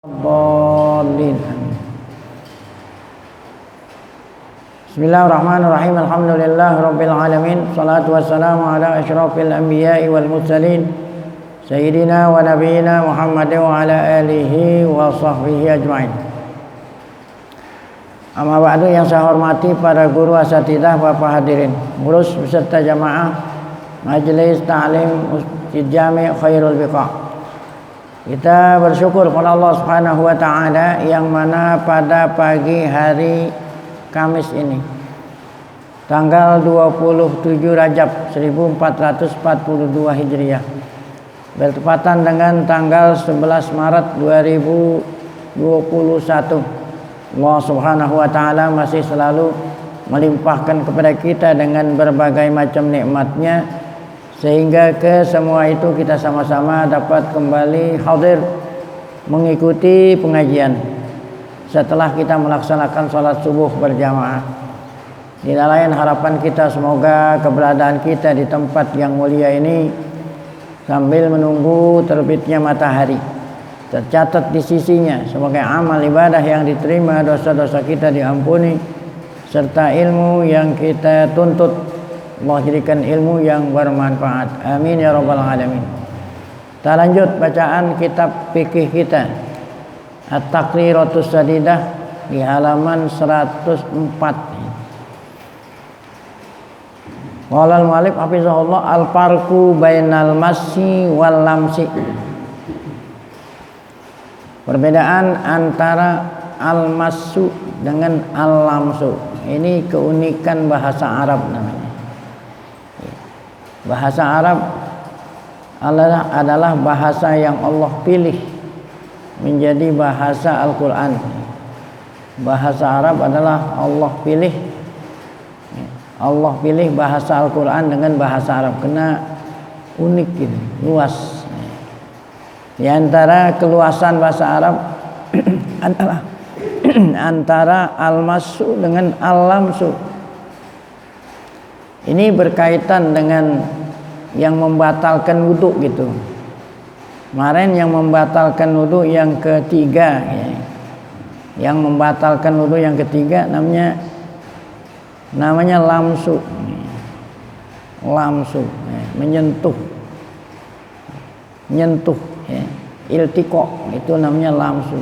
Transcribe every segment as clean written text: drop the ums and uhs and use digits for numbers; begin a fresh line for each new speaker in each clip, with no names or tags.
Dhalin. Bismillahirrahmanirrahim. Alhamdulillahirabbil alamin. Shalatu wassalamu ala asyrafil anbiya'i wal mursalin sayyidina wa nabiyyina Muhammadin wa ala alihi wa sahbihi ajmain. Amma ba'du, yang saya hormati para guru asatidzah, Bapak hadirin, ngurus beserta jamaah Majelis Ta'lim Masjid Jami' Khairul Biqa'. Kita bersyukur kepada Allah Subhanahu wa taala yang mana pada pagi hari Kamis ini tanggal 27 Rajab 1442 Hijriah bertepatan dengan tanggal 11 Maret 2021, Allah Subhanahu wa taala masih selalu melimpahkan kepada kita dengan berbagai macam nikmatnya, sehingga ke semua itu kita sama-sama dapat kembali hadir mengikuti pengajian setelah kita melaksanakan sholat subuh berjamaah. Tidak lain harapan kita, semoga keberadaan kita di tempat yang mulia ini sambil menunggu terbitnya matahari tercatat di sisinya sebagai amal ibadah yang diterima, dosa-dosa kita diampuni, serta ilmu yang kita tuntut Allah jadikan ilmu yang bermanfaat. Amin ya rabbal alamin. Kita lanjut bacaan kitab fikih kita, At-Taqriratus Sadidah, di halaman 104. Qala al-mu'allif hafizahullah, al-farqu bainal masyi wal lamsi. Perbedaan antara al-massu dengan al-lamsu. Ini keunikan bahasa Arab namanya. Bahasa Arab adalah bahasa yang Allah pilih menjadi bahasa Al-Quran. Bahasa Arab adalah Allah pilih bahasa Al-Quran dengan bahasa Arab, karena unik gitu, luas. Di antara keluasan bahasa Arab adalah antara al-massu dengan al-lamsu. Ini berkaitan dengan yang membatalkan wudu gitu. Kemarin yang membatalkan wudu yang ketiga, ya. Yang membatalkan wudu yang ketiga namanya lamsu. Lamsu, ya. Menyentuh, ya. Iltiqo itu namanya lamsu.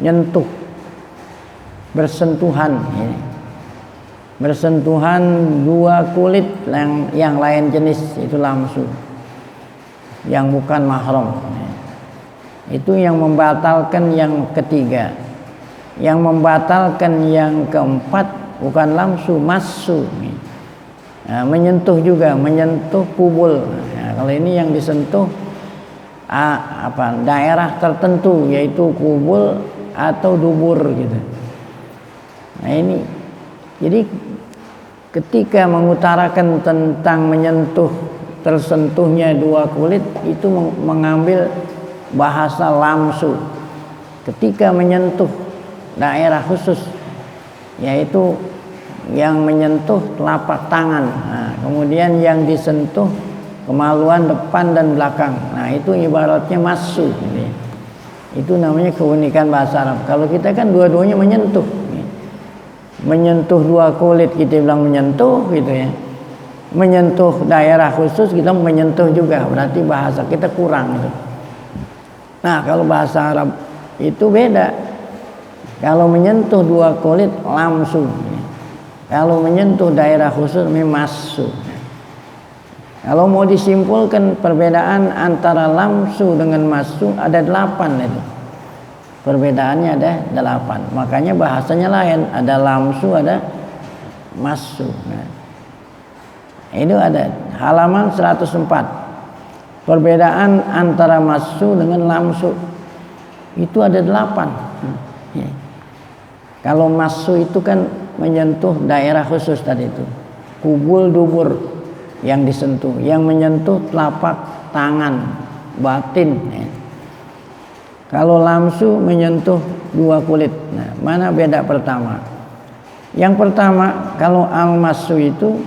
Nyentuh, bersentuhan, ya. Bersentuhan dua kulit yang lain jenis, itu lamsu, yang bukan mahram. Itu yang membatalkan yang ketiga. Yang membatalkan yang keempat bukan lamsu, massu. Nah, menyentuh juga, menyentuh kubul. Nah, kalau ini yang disentuh daerah tertentu, yaitu kubul atau dubur gitu. Nah ini, jadi ketika mengutarakan tentang menyentuh, tersentuhnya dua kulit, itu mengambil bahasa lamsu. Ketika menyentuh daerah khusus, yaitu yang menyentuh telapak tangan, nah, kemudian yang disentuh kemaluan depan dan belakang, nah itu ibaratnya massu gitu. Itu namanya keunikan bahasa Arab. Kalau kita kan dua-duanya menyentuh. Menyentuh dua kulit kita bilang menyentuh gitu ya. Menyentuh daerah khusus kita menyentuh juga, berarti bahasa kita kurang gitu. Nah, kalau bahasa Arab itu beda. Kalau menyentuh dua kulit lamsu. Kalau menyentuh daerah khusus massu. Kalau mau disimpulkan perbedaan antara lamsu dengan massu ada 8 itu. Perbedaannya ada 8. Makanya bahasanya lain, ada lamsu, ada massu. Nah, itu ada halaman 104. Perbedaan antara massu dengan lamsu itu ada 8. Kalau massu itu kan menyentuh daerah khusus tadi itu, kubul dubur yang disentuh, yang menyentuh telapak tangan batin. Kalau lamsu menyentuh dua kulit. Nah, mana beda pertama? Yang pertama, kalau al-massu itu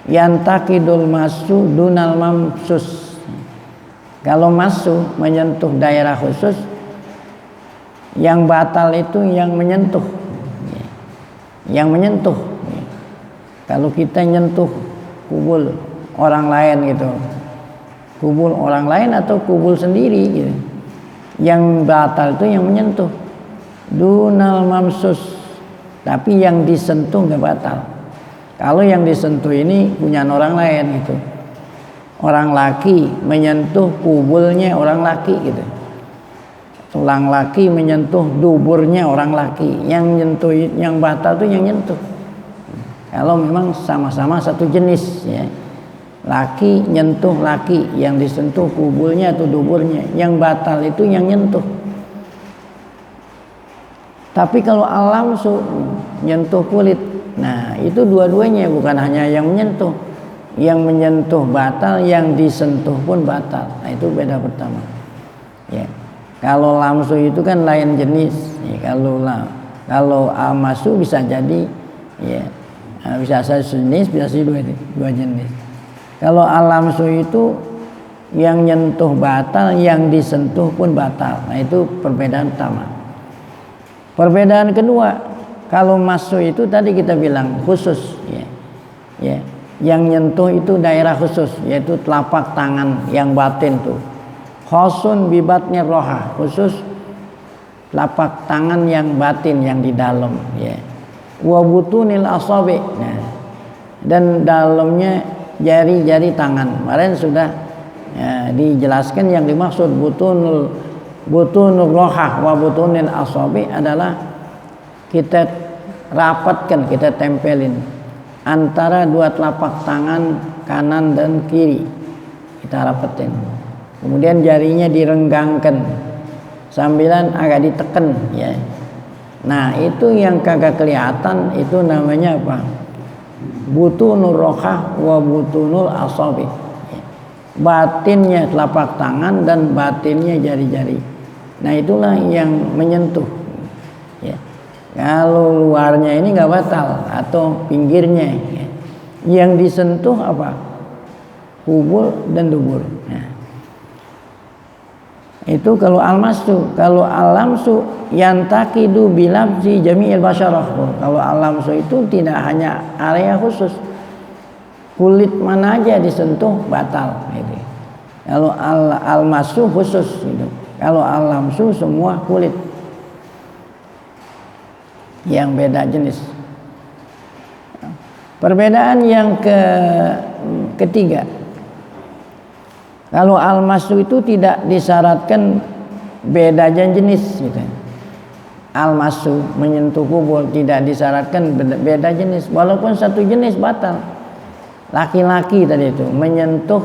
yantakidul massu dunal mamsus. Kalau masu menyentuh daerah khusus, yang batal itu yang menyentuh. Yang menyentuh. Kalau kita nyentuh kubul orang lain gitu, kubul orang lain atau kubul sendiri gitu, yang batal itu yang menyentuh. Dunal mamsus, tapi yang disentuh nggak batal. Kalau yang disentuh ini punya orang lain gitu, orang laki menyentuh kubulnya orang laki gitu, tulang laki menyentuh duburnya orang laki, yang nyentuh, yang batal itu yang nyentuh. Kalau memang sama-sama satu jenis ya, laki nyentuh laki, yang disentuh kubulnya atau duburnya, yang batal itu yang nyentuh. Tapi kalau al-lamsu nyentuh kulit, nah itu dua-duanya, bukan hanya yang menyentuh. Yang menyentuh batal, yang disentuh pun batal. Nah itu beda pertama. Ya. Kalau lamsu itu kan lain jenis. Ya, kalau al-masu bisa jadi ya, bisa satu jenis, bisa dua jenis. Kalau al-lamsu itu yang nyentuh batal, yang disentuh pun batal. Nah itu perbedaan pertama. Perbedaan kedua, kalau masu itu tadi kita bilang khusus ya. Ya. Yang nyentuh itu daerah khusus, yaitu telapak tangan yang batin tuh. Khosun bibatnya roha, khusus telapak tangan yang batin, yang di dalam ya. Wa butunil asabi, nah, dan dalamnya jari-jari tangan. Kemarin sudah ya, dijelaskan yang dimaksud butunul roha wa butunil asabi adalah kita rapatkan, kita tempelin antara dua telapak tangan kanan dan kiri, kita rapetin. Kemudian jarinya direnggangkan sambilan agak ditekan ya. Nah itu yang kagak kelihatan, itu namanya apa? Butunul rohah wa butunul asabi. Batinnya telapak tangan dan batinnya jari-jari. Nah itulah yang menyentuh ya. Kalau luarnya ini nggak batal, atau pinggirnya ya. Yang disentuh apa? Kubul dan dubur. Nah, itu kalau al-masu. Kalau al-lamsu yantaqidu bilabzi jami'il basyarah. Kalau al-lamsu itu tidak hanya area khusus, kulit mana aja disentuh batal gitu. Kalau al-masu khusus gitu. Kalau al-lamsu semua kulit yang beda jenis. Perbedaan yang ketiga, kalau al-masu itu tidak disyaratkan beda jenis gitu. Al-masu menyentuh kubul tidak disyaratkan beda jenis, walaupun satu jenis batal. Laki-laki tadi itu menyentuh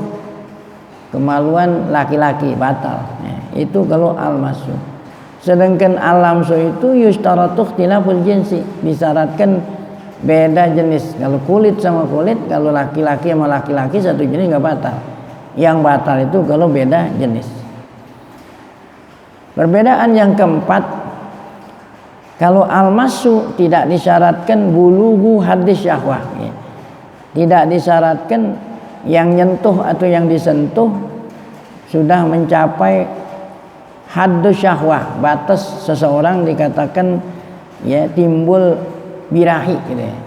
kemaluan laki-laki batal. Nah, itu kalau al-masu. Sedangkan al-lamsu itu yustaratu ikhtilaful jinsi, disyaratkan beda jenis. Kalau kulit sama kulit, kalau laki-laki sama laki-laki satu jenis nggak batal. Yang batal itu kalau beda jenis. Perbedaan yang keempat, kalau al-masu tidak disyaratkan bulughu haddis syahwah ya. Tidak disyaratkan yang nyentuh atau yang disentuh sudah mencapai haddus syahwah, batas seseorang dikatakan ya timbul birahi gitu ya.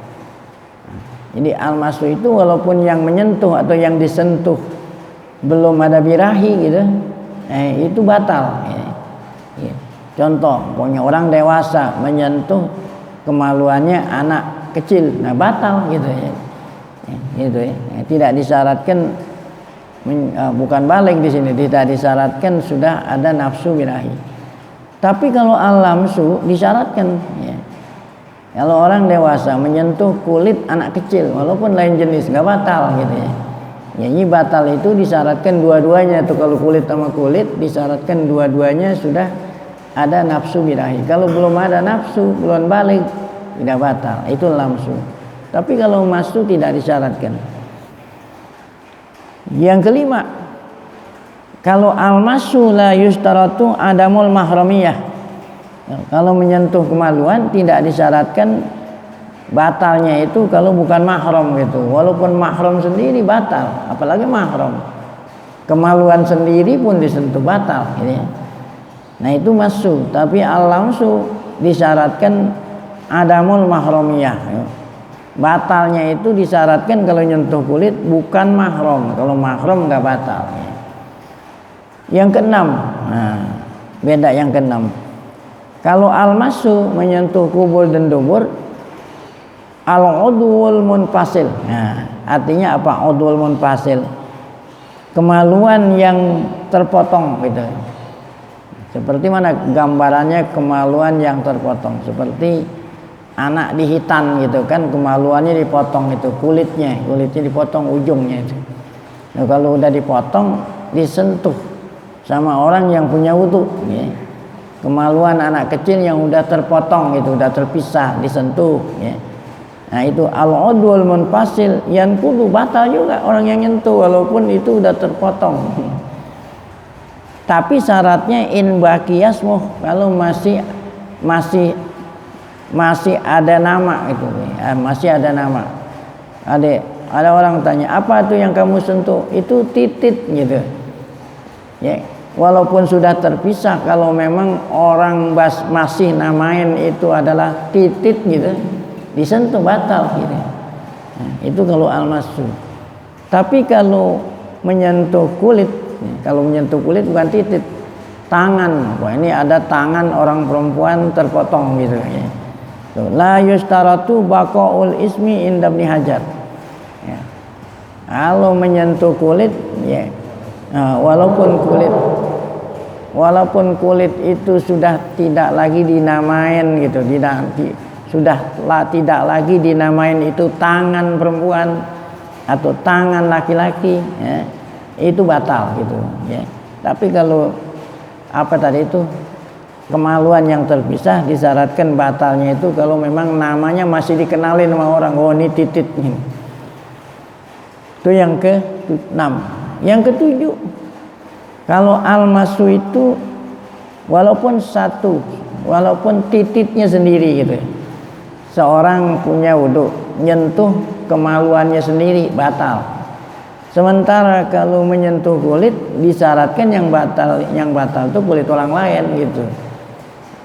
Jadi al-masu itu walaupun yang menyentuh atau yang disentuh belum ada birahi gitu, itu batal ya. Ya. Contoh, pokoknya orang dewasa menyentuh kemaluannya anak kecil, nah batal gitu ya. Gitu ya. Tidak disyaratkan, bukan balik di sini, tidak disyaratkan sudah ada nafsu birahi. Tapi kalau al-lamsu disyaratkan ya. Kalau orang dewasa menyentuh kulit anak kecil walaupun lain jenis nggak batal gitu ya. Ya ini batal itu disyaratkan dua-duanya tuh, kalau kulit sama kulit disyaratkan dua-duanya sudah ada nafsu birahi. Kalau belum ada nafsu, belum balik, tidak batal. Itu lamsu. Tapi kalau masu tidak disyaratkan. Yang kelima, kalau al-masu la yustaratu adamul mahramiyah. Kalau menyentuh kemaluan tidak disyaratkan batalnya itu kalau bukan mahram gitu. Walaupun mahram sendiri batal, apalagi mahram. kemaluan sendiri pun disentuh batal gitu ya. Nah itu masuk, tapi al-lamsu disyaratkan adamul mahramiyah ya. Batalnya itu disyaratkan kalau nyentuh kulit bukan mahram, kalau mahram nggak batal ya. Yang keenam, nah, beda yang keenam, kalau al-masu menyentuh kubul dan dubur al-udwul munfasil. Nah, artinya apa udwul munfasil? Kemaluan yang terpotong gitu. Seperti mana gambarannya kemaluan yang terpotong? Seperti anak dihitan gitu kan, kemaluannya dipotong itu, kulitnya dipotong ujungnya itu. Nah, kalau udah dipotong disentuh sama orang yang punya wudu ya. Kemaluan anak kecil yang udah terpotong itu, udah terpisah, disentuh ya. Nah itu al-udwul munfasil yang kudu batal juga orang yang nyentuh walaupun itu udah terpotong. Tapi syaratnya in baqiyasmuh, kalau masih ada nama itu, masih ada nama. Ada orang tanya, apa itu yang kamu sentuh? Itu titit gitu. Ya, walaupun sudah terpisah, kalau memang orang masih namain itu adalah titit gitu, disentuh batal gitu. Nah, itu kalau al-masu. Tapi kalau menyentuh kulit bukan titit, tangan. Wah, ini ada tangan orang perempuan terpotong gitu ya. La yustaratu baqaul ismi inda Ibnu Hajar. Ya. Kalau menyentuh kulit ya, nah, walaupun kulit itu sudah tidak lagi dinamain gitu, tidak lagi dinamain itu tangan perempuan atau tangan laki-laki ya, itu batal gitu ya. Tapi kalau apa tadi itu kemaluan yang terpisah, disyaratkan batalnya itu kalau memang namanya masih dikenalin sama orang, oh ini titit ini. Itu yang ke-6. Yang ke-7, kalau al-masu itu walaupun tititnya sendiri gitu, seorang punya wudu nyentuh kemaluannya sendiri batal. Sementara kalau menyentuh kulit disyaratkan yang batal itu kulit orang lain gitu.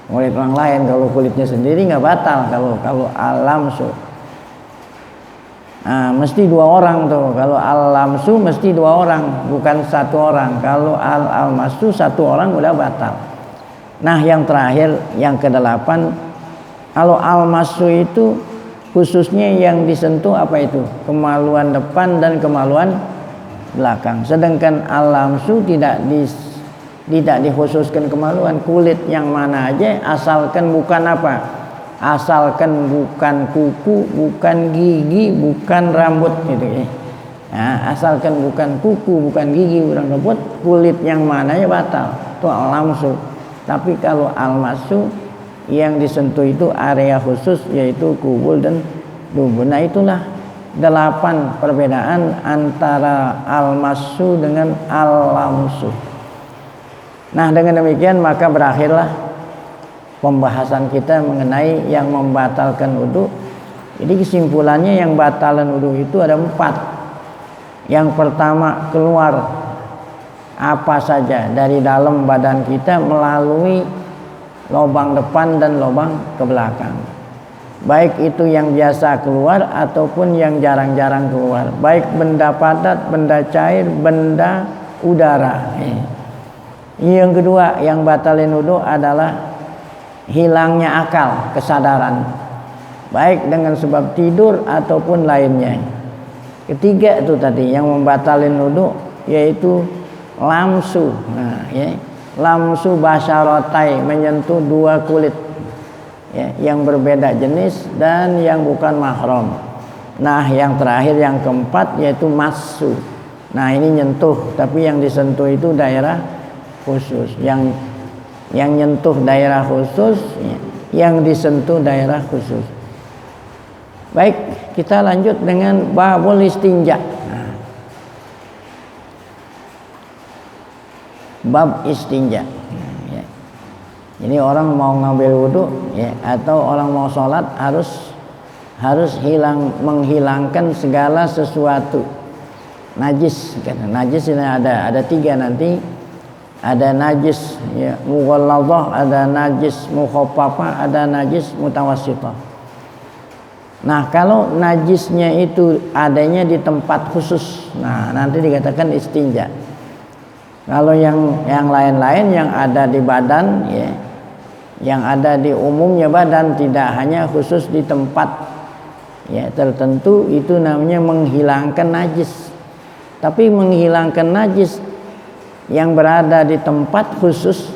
Kulit orang lain, kalau kulitnya sendiri nggak batal kalau al-lamsu. Nah, mesti 2 orang tuh. Kalau al-lamsu mesti 2 orang, bukan 1 orang. Kalau al-masu 1 orang udah batal. Nah, yang terakhir yang ke-8, kalau al-masu itu khususnya yang disentuh apa itu? Kemaluan depan dan kemaluan belakang. Sedangkan al-lamsu tidak dikhususkan kemaluan, kulit yang mana aja asalkan bukan apa? Asalkan bukan kuku, bukan gigi, bukan rambut gitu ya. Nah, asalkan bukan kuku, bukan gigi, bukan rambut, kulit yang mananya batal. Itu al-lamsu. Tapi kalau al-masu yang disentuh itu area khusus, yaitu kubul dan dubur. Nah, itulah 8 perbedaan antara al-masu dengan al-lamsu. Nah, dengan demikian maka berakhirlah pembahasan kita mengenai yang membatalkan wudu. Jadi kesimpulannya yang batalan wudu itu ada 4. Yang pertama, keluar apa saja dari dalam badan kita melalui lubang depan dan lubang ke belakang. Baik itu yang biasa keluar ataupun yang jarang-jarang keluar. Baik benda padat, benda cair, benda udara. Yang kedua yang batalin wudu adalah hilangnya akal, kesadaran, baik dengan sebab tidur ataupun lainnya. Ketiga itu tadi yang membatalin wudu yaitu lamsu. Nah, ya, lamsu basyaratai, menyentuh 2 kulit ya, yang berbeda jenis dan yang bukan mahram. Nah, yang terakhir yang keempat yaitu masu. Nah, ini nyentuh, tapi yang disentuh itu daerah khusus, yang nyentuh daerah khusus, yang disentuh daerah khusus. Baik, kita lanjut dengan babul istinja. Nah, bab istinja. Ya. Jadi orang mau ngambil wudu ya, atau orang mau sholat harus menghilangkan segala sesuatu najis. Karena najis ini ada tiga nanti, ada najis ya mughalladhah, ada najis mukhaffafah, ada najis mutawassithah. Nah kalau najisnya itu adanya di tempat khusus, nah nanti dikatakan istinja. Kalau yang lain-lain yang ada di badan ya, yang ada di umumnya badan, tidak hanya khusus di tempat ya tertentu, itu namanya menghilangkan najis. Tapi menghilangkan najis yang berada di tempat khusus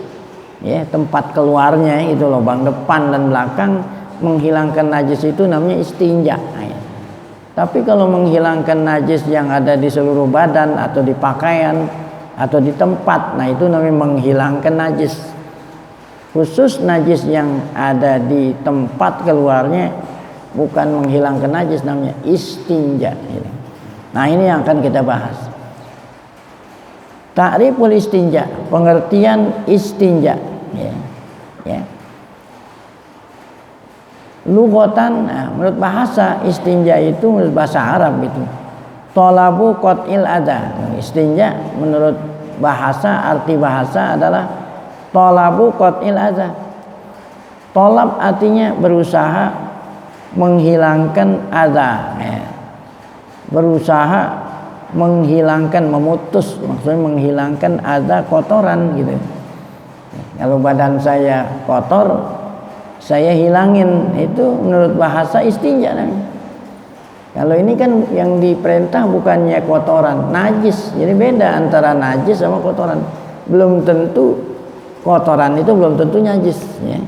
ya, tempat keluarnya itu lubang depan dan belakang, menghilangkan najis itu namanya istinja. Ya. Tapi kalau menghilangkan najis yang ada di seluruh badan atau di pakaian atau di tempat, nah itu namanya menghilangkan najis. Khusus najis yang ada di tempat keluarnya bukan menghilangkan najis, namanya istinja. Nah ini yang akan kita bahas. Ta'riful istinja, pengertian istinja. Ya. Ya. Lughatan, nah, menurut bahasa istinja itu menurut bahasa Arab itu talabu qat'il adza. Istinja menurut bahasa, arti bahasa adalah talabu qat'il adza. Talab artinya berusaha menghilangkan adza. Ya. Berusaha menghilangkan, memutus, maksudnya menghilangkan adza, kotoran gitu. Kalau badan saya kotor, saya hilangin, itu menurut bahasa istinja namanya. Kalau ini kan yang diperintah bukannya kotoran, najis. Jadi beda antara najis sama kotoran. Belum tentu kotoran itu belum tentu najis ya.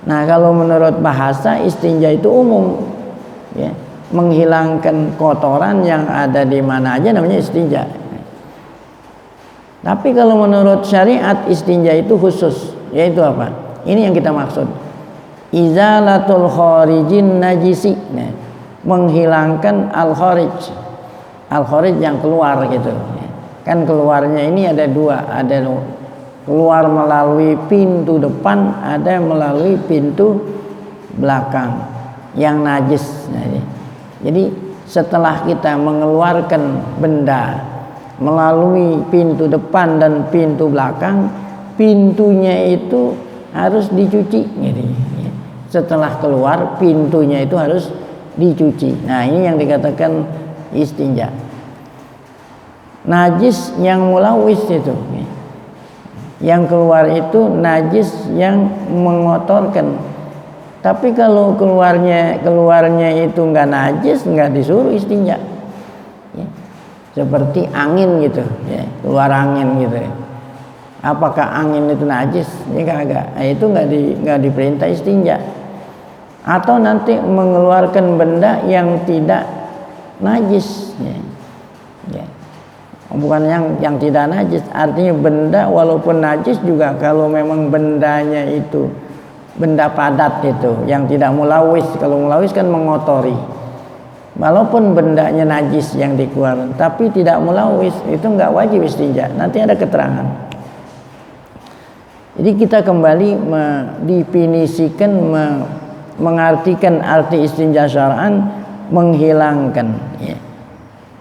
Nah kalau menurut bahasa istinja itu umum ya, menghilangkan kotoran yang ada di mana aja namanya istinja. Tapi kalau menurut syariat istinja itu khusus, yaitu apa? Ini yang kita maksud, izalatul kharijin najisi. Nah, menghilangkan al-kharij yang keluar gitu. Kan keluarnya ini ada dua, ada keluar melalui pintu depan, ada melalui pintu belakang yang najis. Jadi setelah kita mengeluarkan benda melalui pintu depan dan pintu belakang, pintunya itu harus dicuci. Setelah keluar, pintunya itu harus dicuci. Nah ini yang dikatakan istinja. Najis yang mulawis itu, yang keluar itu najis yang mengotorkan. Tapi kalau keluarnya itu nggak najis, nggak disuruh istinja. Ya. Seperti angin gitu, ya. Keluar angin gitu. Ya. Apakah angin itu najis? Ya kagak. Nah, itu nggak diperintah istinja. Atau nanti mengeluarkan benda yang tidak najis. Ya. Ya. Bukan yang tidak najis, artinya benda walaupun najis juga kalau memang bendanya itu benda padat itu yang tidak mulawis. Kalau mulawis kan mengotori. Walaupun bendanya najis yang dikeluarkan tapi tidak mulawis, itu nggak wajib istinja. Nanti ada keterangan. Jadi kita kembali mendefinisikan, mengartikan arti istinja syar'an, menghilangkan. Ya.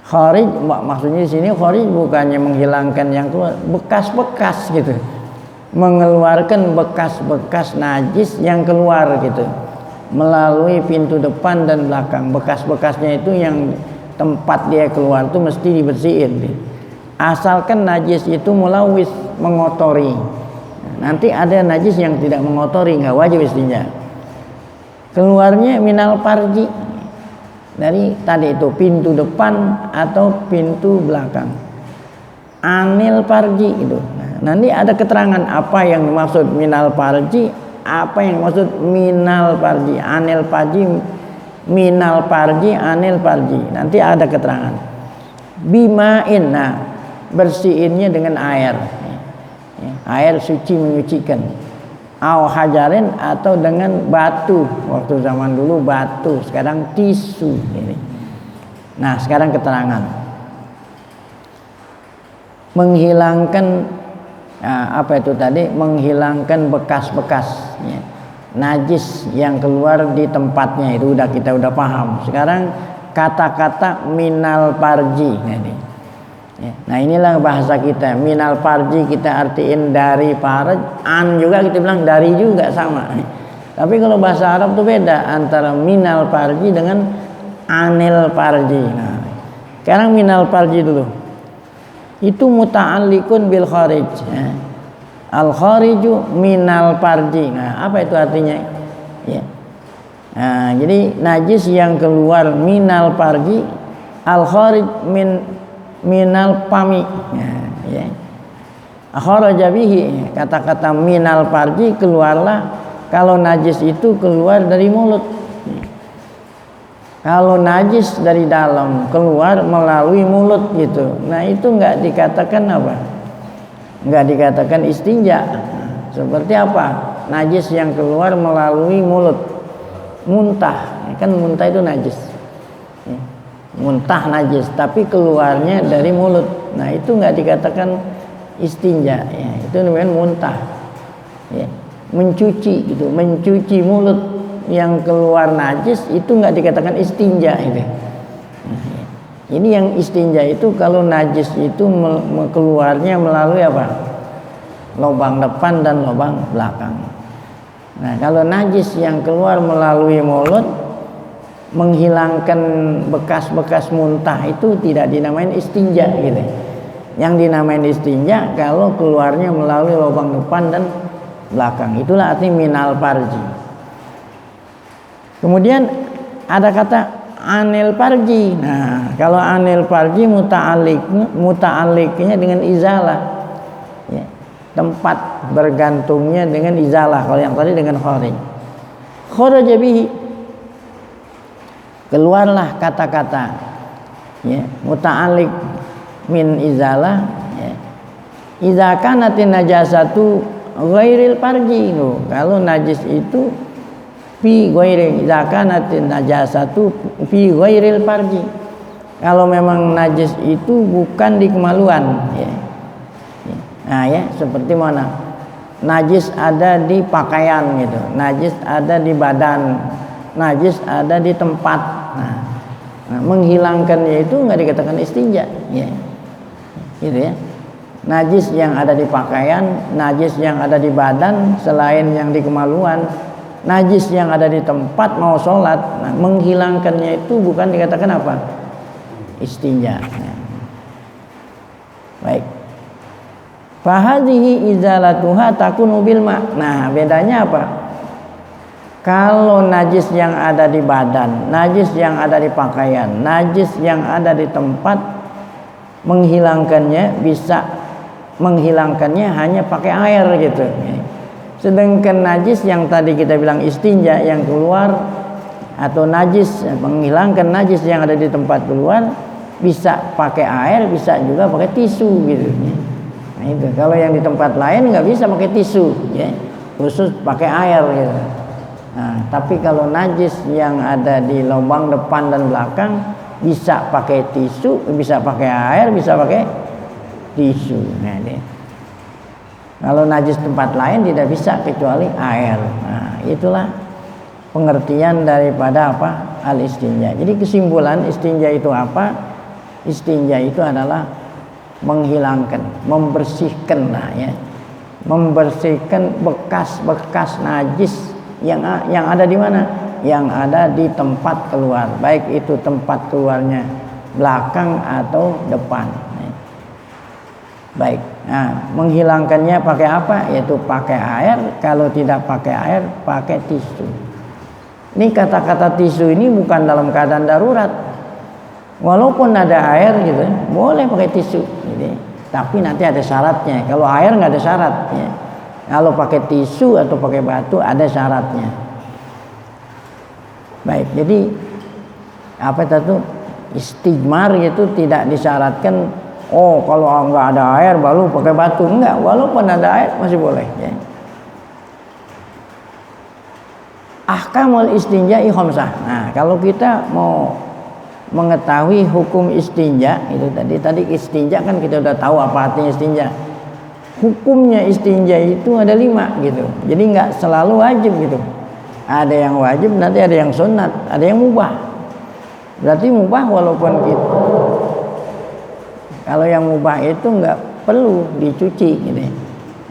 Kharij maksudnya di sini kharij bukannya menghilangkan yang keluar, bekas-bekas gitu. Mengeluarkan bekas-bekas najis yang keluar gitu melalui pintu depan dan belakang. Bekas-bekasnya itu yang tempat dia keluar itu mesti dibersihin. Asalkan najis itu mulawis, mengotori. Nanti ada najis yang tidak mengotori, nggak wajib istinja. Keluarnya minal parji, dari tadi itu pintu depan atau pintu belakang. Anil parji itu. Nanti ada keterangan apa yang dimaksud minal parji, apa yang dimaksud minal parji, anil parji, minal parji, anil parji. Nanti ada keterangan. Bimain, nah bersihinnya dengan air. Air suci menyucikan. Au hajarin, atau dengan batu. Waktu zaman dulu batu, sekarang tisu. Nah sekarang keterangan. Menghilangkan apa itu tadi, menghilangkan bekas-bekas ya, najis yang keluar di tempatnya, itu kita udah paham. Sekarang kata-kata minal parji. Ya. Nah inilah bahasa kita, minal farji kita artiin dari farj, an juga kita bilang dari juga sama. Tapi kalau bahasa Arab tuh beda antara minal farji dengan anil farji. Nah, sekarang minal farji dulu. Itu muta'alliqun bil kharij. Ya. Al khariju minal farji. Nah, apa itu artinya? Ya. Nah, jadi najis yang keluar minal farji, al kharij minal pami. Ya. Kharaja bihi, kata-kata minal farji keluarlah kalau najis itu keluar dari mulut. Kalau najis dari dalam keluar melalui mulut gitu. Nah, itu enggak dikatakan apa? Enggak dikatakan istinja. Seperti apa? Najis yang keluar melalui mulut. Muntah, kan muntah itu najis. Muntah najis, tapi keluarnya dari mulut. Nah itu nggak dikatakan istinja, ya. Itu namanya muntah. Ya. Mencuci gitu, mencuci mulut yang keluar najis itu nggak dikatakan istinja itu. Nah, ini yang istinja itu kalau najis itu keluarnya melalui apa? Lubang depan dan lubang belakang. Nah kalau najis yang keluar melalui mulut menghilangkan bekas-bekas muntah itu tidak dinamain istinja gitu. Yang dinamain istinja kalau keluarnya melalui lubang depan dan belakang. Itulah arti minal farji. Kemudian ada kata anil farji. Nah, kalau anil farji muta'alliqnya dengan izalah. Ya, tempat bergantungnya dengan izalah. Kalau yang tadi dengan kharij. Kharaja bihi, keluarlah kata-kata ya, muta'alliq min izalah ya. Idza kanatin najasatu ghairil farji. Kalau najis itu fi ghairi, idza kanatin najasatu fi ghairil farji. Kalau memang najis itu bukan di kemaluan ya. Nah ya, seperti mana? Najis ada di pakaian gitu, najis ada di badan, najis ada di tempat. Nah, menghilangkannya itu nggak dikatakan istinja, ya, gitu ya. Najis yang ada di pakaian, najis yang ada di badan, selain yang di kemaluan, najis yang ada di tempat mau sholat, nah, menghilangkannya itu bukan dikatakan apa? Istinja. Nah. Baik. Fahadhihi izalatuha takunu bil ma'. Nah, bedanya apa? Kalau najis yang ada di badan, najis yang ada di pakaian, najis yang ada di tempat, menghilangkannya hanya pakai air gitu. Sedangkan najis yang tadi kita bilang istinja yang keluar, atau najis menghilangkan najis yang ada di tempat keluar bisa pakai air, bisa juga pakai tisu gitu. Nah itu kalau yang di tempat lain nggak bisa pakai tisu, ya, khusus pakai air gitu. Nah, tapi kalau najis yang ada di lubang depan dan belakang bisa pakai tisu, bisa pakai air, bisa pakai tisu. Nah, ini. Kalau najis tempat lain tidak bisa kecuali air. Nah, itulah pengertian daripada apa? Al-istinja. Jadi kesimpulan istinja itu apa? Istinja itu adalah menghilangkan, membersihkan lah ya. Membersihkan bekas-bekas najis yang ada di mana? Yang ada di tempat keluar, baik itu tempat keluarnya belakang atau depan. Baik. Nah, menghilangkannya pakai apa? Yaitu pakai air. Kalau tidak pakai air, pakai tisu. Ini kata-kata tisu ini bukan dalam keadaan darurat. Walaupun ada air gitu, boleh pakai tisu. Gitu. Tapi nanti ada syaratnya. Kalau air nggak ada syarat. Ya. Kalau pakai tisu atau pakai batu ada syaratnya. Baik, jadi apa itu istigmar itu tidak disyaratkan. Oh, kalau nggak ada air baru pakai batu, enggak. Walaupun ada air masih boleh. Ya. Ahkamul istinja khamsah. Nah, kalau kita mau mengetahui hukum istinja itu tadi istinja kan kita udah tahu apa artinya istinja. Hukumnya istinja itu ada 5 gitu. Jadi nggak selalu wajib gitu. Ada yang wajib, nanti ada yang sunat, ada yang mubah. Berarti mubah walaupun kita Kalau yang mubah itu nggak perlu dicuci gitu.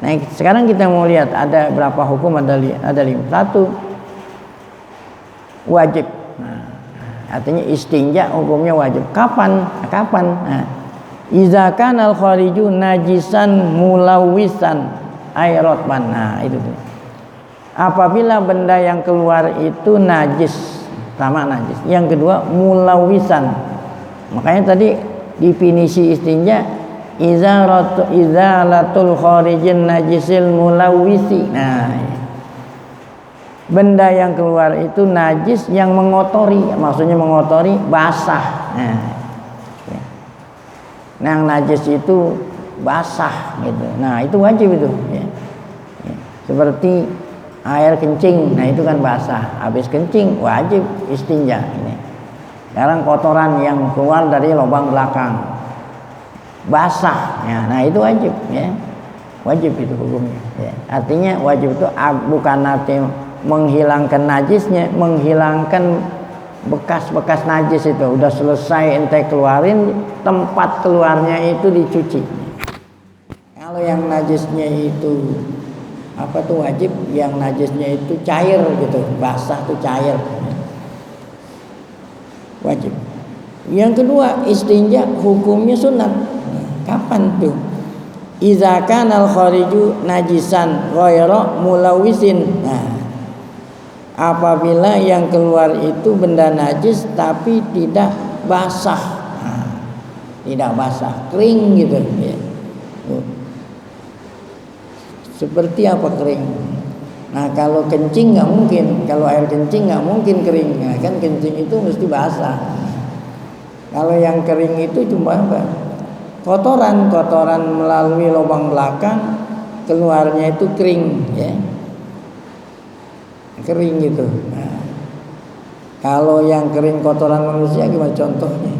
Nah sekarang kita mau lihat ada berapa hukum, ada 5. Satu, wajib. Nah, artinya istinja hukumnya wajib. Kapan? Nah, iza kanal khariju najisan mulawisan airotman. Nah itu tuh. Apabila benda yang keluar itu najis, pertama najis. Yang kedua mulawisan. Makanya tadi definisi istinja izalatul kharijin najisil mulawisi. Nah, benda yang keluar itu najis yang mengotori, maksudnya mengotori basah. Nah, yang najis itu basah gitu. Nah, itu wajib itu. Ya. Seperti air kencing, nah itu kan basah. Habis kencing wajib istinja ini. Sekarang kotoran yang keluar dari lubang belakang basah, ya, nah itu wajib, ya, wajib itu hukumnya. Ya. Artinya wajib itu bukan arti menghilangkan najisnya, menghilangkan bekas-bekas najis itu. Udah selesai ente keluarin, tempat keluarnya itu dicuci. Kalau yang najisnya itu apa tuh wajib, yang najisnya itu cair gitu, basah tuh cair, wajib. Yang kedua istinja hukumnya sunat. Kapan tuh? Iza kanal khariju najisan ghairu mulawisin. Nah, apabila yang keluar itu benda najis tapi tidak basah. Nah, tidak basah, kering gitu ya. Seperti apa kering? Nah, kalau kencing nggak mungkin, kalau air kencing nggak mungkin kering. Nah, kan kencing itu mesti basah. Kalau yang kering itu cuma apa? Kotoran melalui lubang belakang keluarnya itu kering, ya, kering gitu. Nah, kalau yang kering kotoran manusia gimana contohnya?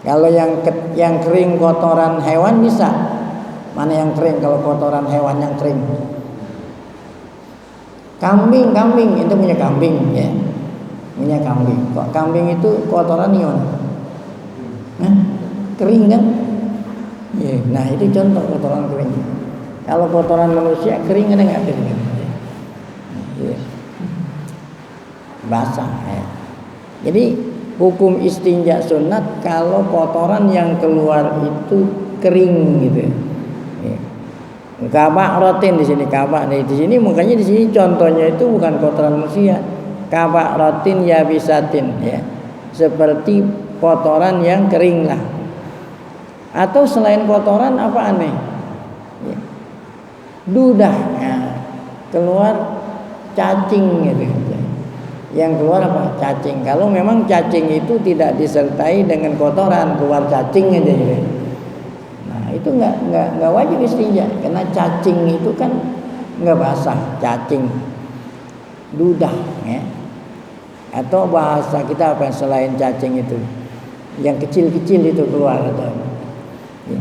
Kalau yang kering kotoran hewan bisa. Mana yang kering kalau kotoran hewan yang kering? Kambing itu punya kambing, ya, punya kambing. Kok kambing itu kotoran gimana? Kering kan? Ya, nah itu contoh kotoran kering. Kalau kotoran manusia kering ada nggak kering? Ya. Basah. Ya. Jadi hukum istinja sunat kalau kotoran yang keluar itu kering gitu. Ya. Kabak rotin di sini kabak di sini, makanya di sini contohnya itu bukan kotoran manusia. Kabak rotin ya bisatin, ya, seperti kotoran yang kering lah. Atau selain kotoran apa aneh? Ya. Dudah, ya. Keluar cacing gitu. Yang keluar apa? Cacing. Kalau memang cacing itu tidak disertai dengan kotoran, keluar cacing aja gitu. Nah itu nggak wajib istinja, karena cacing itu kan nggak basah, cacing, dudah, ya. Atau bahasa kita apa selain cacing itu? Yang kecil-kecil itu keluar atau ya.